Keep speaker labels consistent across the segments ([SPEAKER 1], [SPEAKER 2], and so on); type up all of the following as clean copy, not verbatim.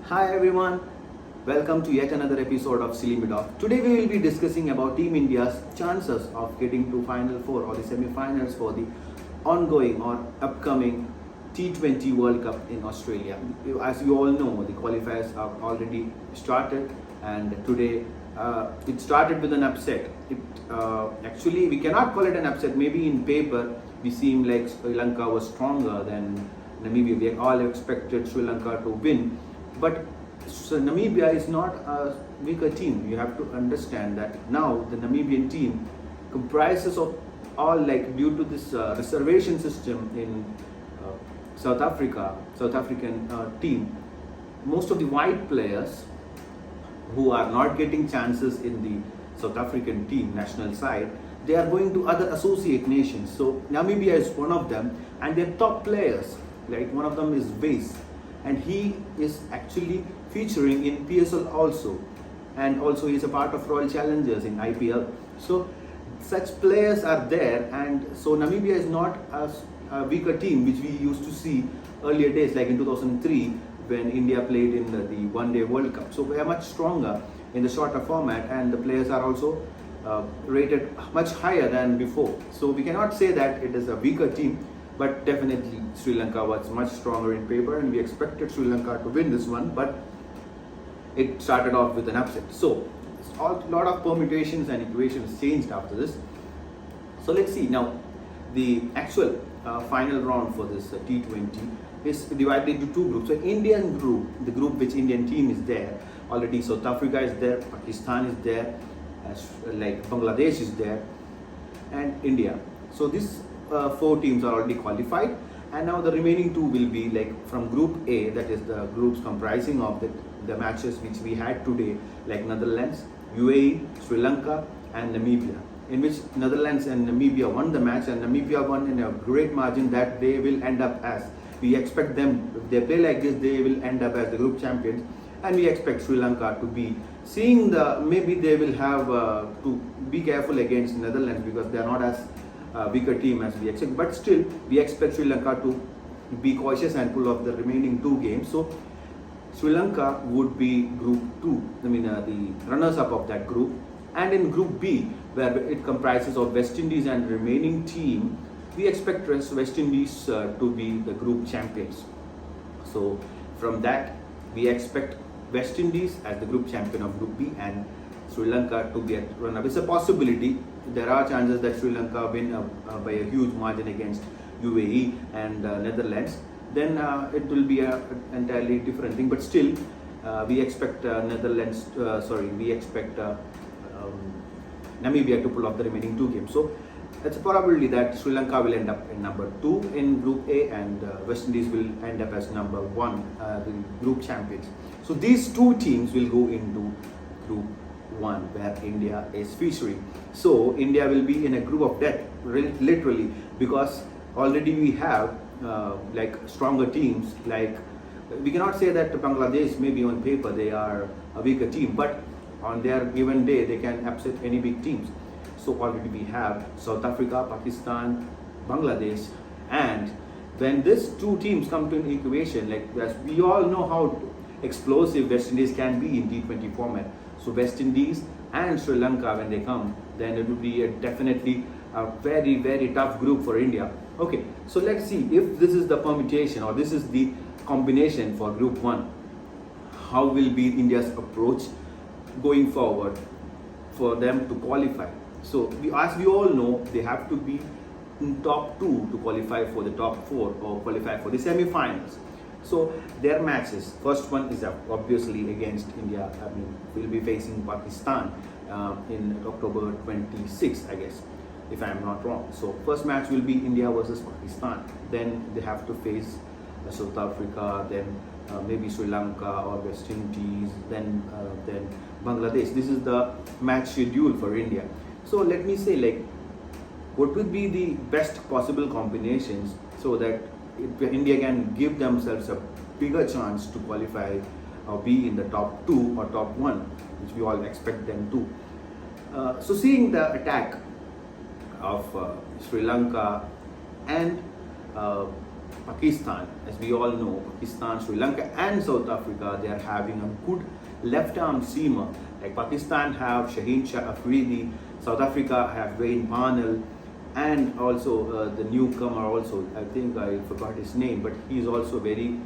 [SPEAKER 1] Hi everyone, welcome to yet another episode of Silly Midog. Today we will be discussing about Team India's chances of getting to Final Four or the semi-finals for the ongoing or upcoming T20 World Cup in Australia. As you all know, the qualifiers have already started, and today it started with an upset. Actually, we cannot call it an upset. Maybe in paper we seem like Sri Lanka was stronger than Namibia. We all expected Sri Lanka to win, but Namibia is not a weaker team. You have to understand that now the Namibian team comprises of all, like, due to this reservation system in South African team, most of the white players who are not getting chances in the South African team national side, they are going to other associate nations. So Namibia is one of them, and their top players, like one of them is Vase, and he is actually featuring in PSL also, and also he is a part of Royal Challengers in IPL. So such players are there, and so Namibia is not a weaker team which we used to see earlier days, like in 2003 when India played in the one-day World Cup. So we are much stronger in the shorter format, and the players are also rated much higher than before. So we cannot say that it is a weaker team, but definitely Sri Lanka was much stronger in paper, and we expected Sri Lanka to win this one, but it started off with an upset. So a lot of permutations and equations changed after this. So let's see now. The actual final round for this T20 is divided into two groups. So Indian group, the group which Indian team is there already. South Africa is there, Pakistan is there, like Bangladesh is there, and India. So these four teams are already qualified, and now the remaining two will be like from Group A, that is the groups comprising of the matches which we had today, like Netherlands, UAE, Sri Lanka, and Namibia, in which Netherlands and Namibia won the match, and Namibia won in a great margin that they will end up as, we expect them, if they play like this, they will end up as the group champions. And we expect Sri Lanka to be seeing maybe they will have to be careful against Netherlands because they are not as weaker team as we expect, but still we expect Sri Lanka to be cautious and pull off the remaining two games. So Sri Lanka would be Group 2, the runners-up of that group. And in Group B, where it comprises of West Indies and remaining team, we expect West Indies to be the group champions. So from that, we expect West Indies as the group champion of Group B and Sri Lanka to be a runner-up. It's a possibility. There are chances that Sri Lanka win by a huge margin against UAE and Netherlands. Then it will be an entirely different thing. But still, we expect we expect Namibia to pull off the remaining two games. So it's a probability that Sri Lanka will end up in number 2 in Group A, and West Indies will end up as number 1, the group champions. So these two teams will go into Group 1, where India is featuring. So India will be in a group of death, literally, because already we have like stronger teams. Like, we cannot say that Bangladesh, maybe on paper they are a weaker team, but on their given day they can upset any big teams. So already we have South Africa, Pakistan, Bangladesh, and when these two teams come to an equation, like, as we all know how explosive West Indies can be in T20 format. So West Indies and Sri Lanka, when they come, then it will be definitely a very, very tough group for India. Okay, so let's see if this is the permutation or this is the combination for Group 1. How will be India's approach going forward for them to qualify? So as we all know, they have to be in top 2 to qualify for the top 4 or qualify for the semi-finals. So their matches, first one is obviously against India. Will be facing Pakistan in October 26, I guess, if I am not wrong. So first match will be India versus Pakistan. Then they have to face South Africa, then maybe Sri Lanka or West Indies, then Bangladesh. This is the match schedule for India. So let me say, like, what would be the best possible combinations so that India can give themselves a bigger chance to qualify or be in the top 2 or top 1, which we all expect them to. So seeing the attack of Sri Lanka and Pakistan. As we all know, Pakistan, Sri Lanka and South Africa, they are having a good left arm seamer. Like Pakistan have Shaheen Shah Afridi, South Africa have Wayne Parnell, and also the newcomer also, I think I forgot his name, but he's also very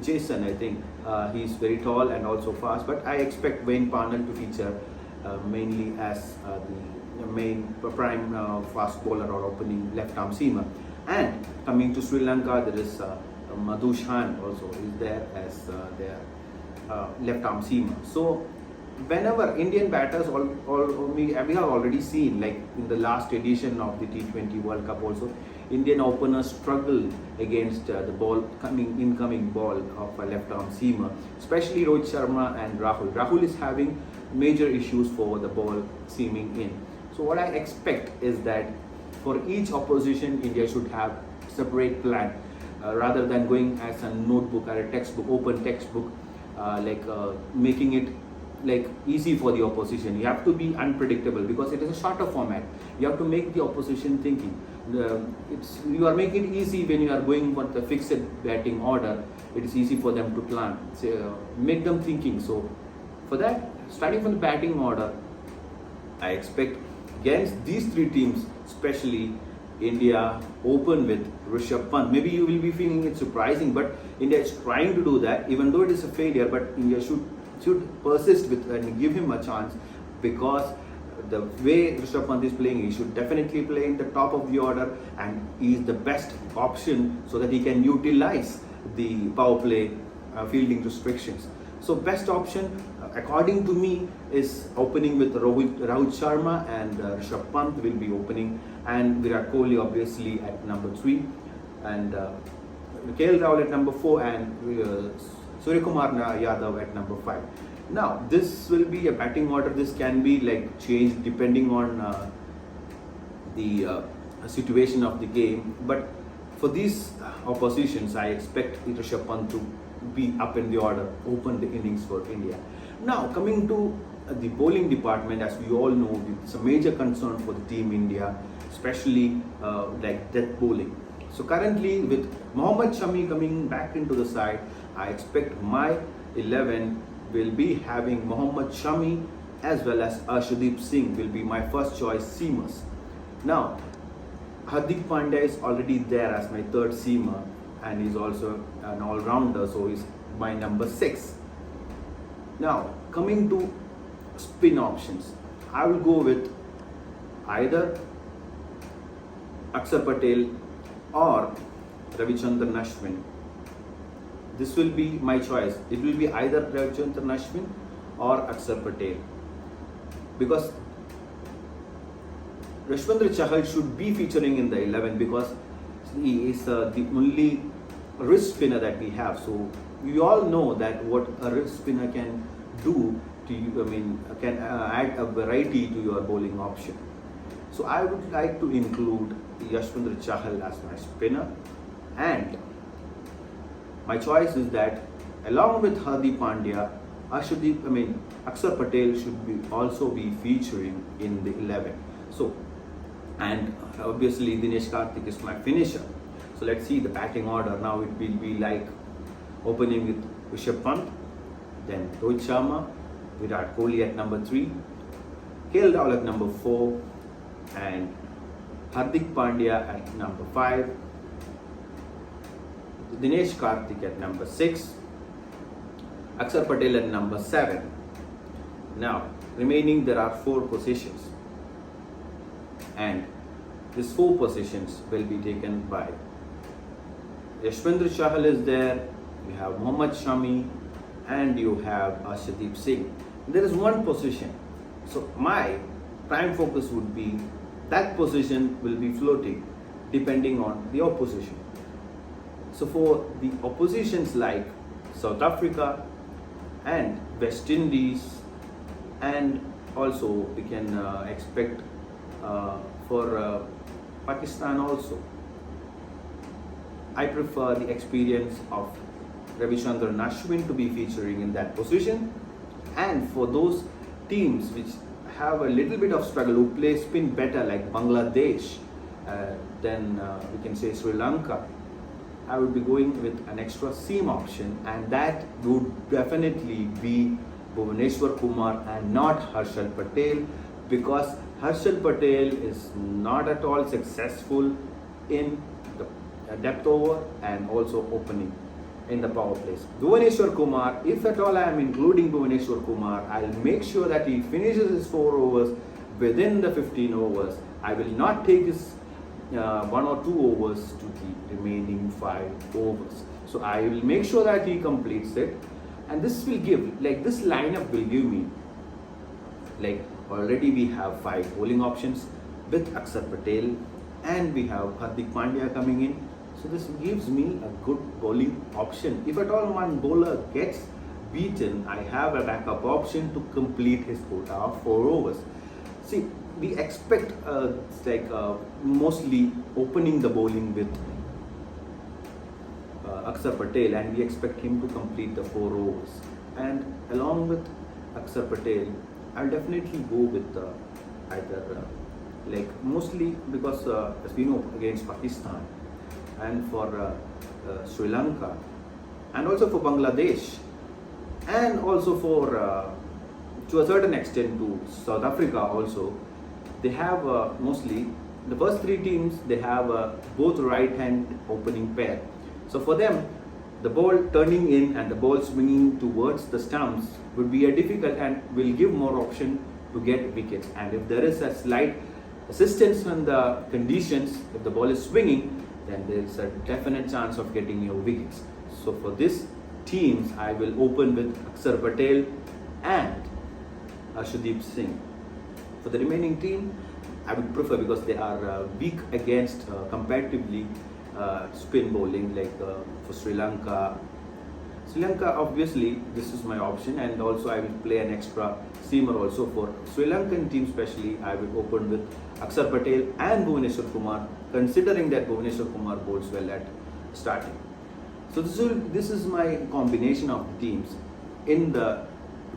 [SPEAKER 1] Jason, I think he's very tall and also fast, but I expect Wayne Parnell to feature mainly as the main prime fast bowler or opening left arm seamer. And coming to Sri Lanka, there is Madhush Khan also is there as their left arm seamer. So whenever Indian batters, we have already seen, like in the last edition of the T20 World Cup also, Indian openers struggle against the incoming ball of a left arm seamer, especially Rohit Sharma and Rahul. Rahul is having major issues for the ball seaming in. So what I expect is that for each opposition, India should have separate plan rather than going as a notebook or a textbook, open textbook, making it like easy for the opposition. You have to be unpredictable because it is a shorter format. You have to make the opposition thinking. You are making it easy when you are going for the fixed batting order. It is easy for them to plan. So, make them thinking. So for that, starting from the batting order, I expect against these three teams, especially India open with Rishabh Pant. Maybe you will be feeling it surprising, but India is trying to do that, even though it is a failure. But India should persist with and give him a chance, because the way Rishabh Pant is playing, he should definitely play in the top of the order, and he is the best option so that he can utilize the power play fielding restrictions. So best option, according to me, is opening with Rahul Sharma, and Rishabh Pant will be opening, and Virat Kohli obviously at number 3, and KL Rahul at number 4, and Suryakumar Yadav at number 5. Now this will be a batting order. This can be like changed depending on the situation of the game. But for these oppositions, I expect Rishabh Pant to be up in the order, open the innings for India. Now coming to the bowling department, as we all know, it's a major concern for the team India, especially like death bowling. So currently with Mohammad Shami coming back into the side, I expect my 11 will be having Mohammad Shami as well as Arshdeep Singh will be my first choice seamers. Now Hardik Pandya is already there as my third seamer, and he's also an all-rounder, so he's my number 6. Now coming to spin options, I will go with either Akshar Patel or Ravichandran Ashwin. This will be my choice. It will be either Ravichandran Ashwin or Akshar Patel, because Yashwantr Chahal should be featuring in the 11 because he is the only wrist spinner that we have. So we all know that what a wrist spinner can do to you, can add a variety to your bowling option. So I would like to include Yashwantr Chahal as my spinner, and my choice is that along with Hardik Pandya, Akshar Patel should also be featuring in the 11. So, and obviously Dinesh Karthik is my finisher. So let's see the batting order. Now it will be like opening with Rishabh Pant, then Rohit Sharma, Virat Kohli at number 3, KL Rahul at number 4, and Hardik Pandya at number 5, Dinesh Karthik at number 6, Akshar Patel at number 7. Now remaining there are 4 positions, and these 4 positions will be taken by Yashwantr Chahal is there, you have Mohammad Shami, and you have Arshdeep Singh. There is one position, so my prime focus would be that position will be floating depending on the opposition. So for the oppositions like South Africa and West Indies, and also we can expect for Pakistan also, I prefer the experience of Ravichandran Ashwin to be featuring in that position. And for those teams which have a little bit of struggle, who play spin better like Bangladesh, then we can say Sri Lanka, I would be going with an extra seam option, and that would definitely be Bhuvaneshwar Kumar and not Harshal Patel, because Harshal Patel is not at all successful in the depth over and also opening in the power plays. Bhuvaneshwar Kumar, if at all I am including Bhuvaneshwar Kumar, I'll make sure that he finishes his 4 overs within the 15 overs. I will not take his 1 or 2 overs to the remaining 5 overs. So I will make sure that he completes it, and this will give, like, this lineup will give me, like, already we have 5 bowling options with Akshar Patel, and we have Hardik Pandya coming in. So this gives me a good bowling option. If at all one bowler gets beaten, I have a backup option to complete his quota of 4 overs. See, we expect mostly opening the bowling with Akshar Patel, and we expect him to complete the 4 overs. And along with Akshar Patel, I'll definitely go with either mostly because as we know, against Pakistan and for Sri Lanka and also for Bangladesh and also for to a certain extent to South Africa also, they have mostly the first 3 teams, they have both right hand opening pair. So for them, the ball turning in and the ball swinging towards the stumps would be a difficult and will give more option to get wickets. And if there is a slight assistance from the conditions, if the ball is swinging, then there is a definite chance of getting your wickets. So for this teams, I will open with Akshar Patel and Arshdeep Singh. For the remaining team, I would prefer, because they are weak against comparatively spin bowling, like for Sri Lanka. Sri Lanka, obviously, this is my option, and also I will play an extra seamer also. For Sri Lankan team especially, I will open with Akshar Patel and Bhuvaneshwar Kumar, considering that Bhuvaneshwar Kumar bowls well at starting. So this is my combination of teams in the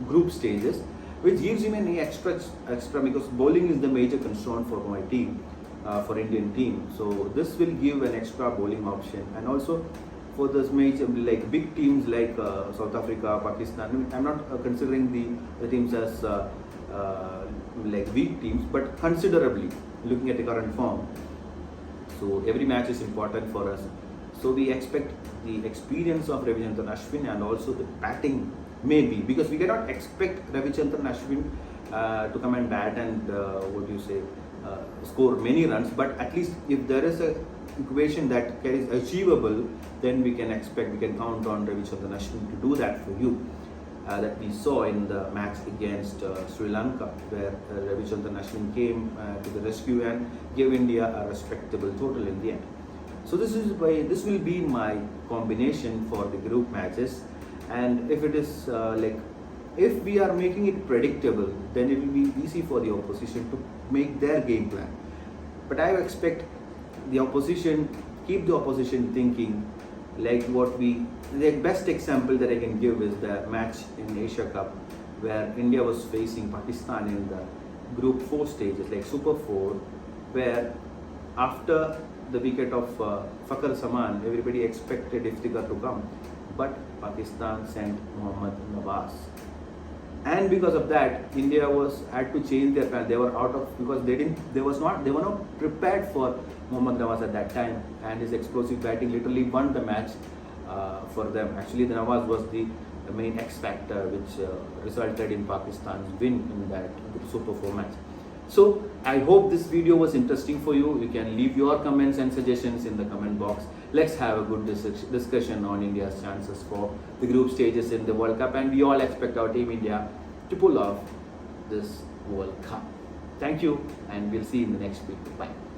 [SPEAKER 1] group stages, which gives me an extra because bowling is the major concern for my team, for Indian team. So this will give an extra bowling option, and also for this major big teams like South Africa, Pakistan. I'm not considering the teams as weak teams, but considerably looking at the current form. So every match is important for us. So we expect the experience of Ravichandran Ashwin and also the batting, maybe, because we cannot expect Ravichandran Ashwin to come and bat and score many runs, but at least if there is a equation that is achievable, then we can count on Ravichandran Ashwin to do that for you. That we saw in the match against Sri Lanka, where Ravichandran Ashwin came to the rescue and gave India a respectable total in the end. So this will be my combination for the group matches, and if it is if we are making it predictable, then it will be easy for the opposition to make their game plan. But I expect the opposition, keep the opposition thinking the best example that I can give is the match in Asia Cup, where India was facing Pakistan in the group 4 stages, like Super 4, where after the wicket of Fakhar Zaman, everybody expected Iftikhar to come, but Pakistan sent Mohammad Nawaz. And because of that, India had to change their plan. They were out of, because they were not prepared for Mohammad Nawaz at that time, and his explosive batting literally won the match for them. Actually, the Nawaz was the main X factor which resulted in Pakistan's win in that Super 4 match. So I hope this video was interesting for you. You can leave your comments and suggestions in the comment box. Let's have a good discussion on India's chances for the group stages in the World Cup, and we all expect our team India to pull off this World Cup. Thank you, and we'll see you in the next video. Bye.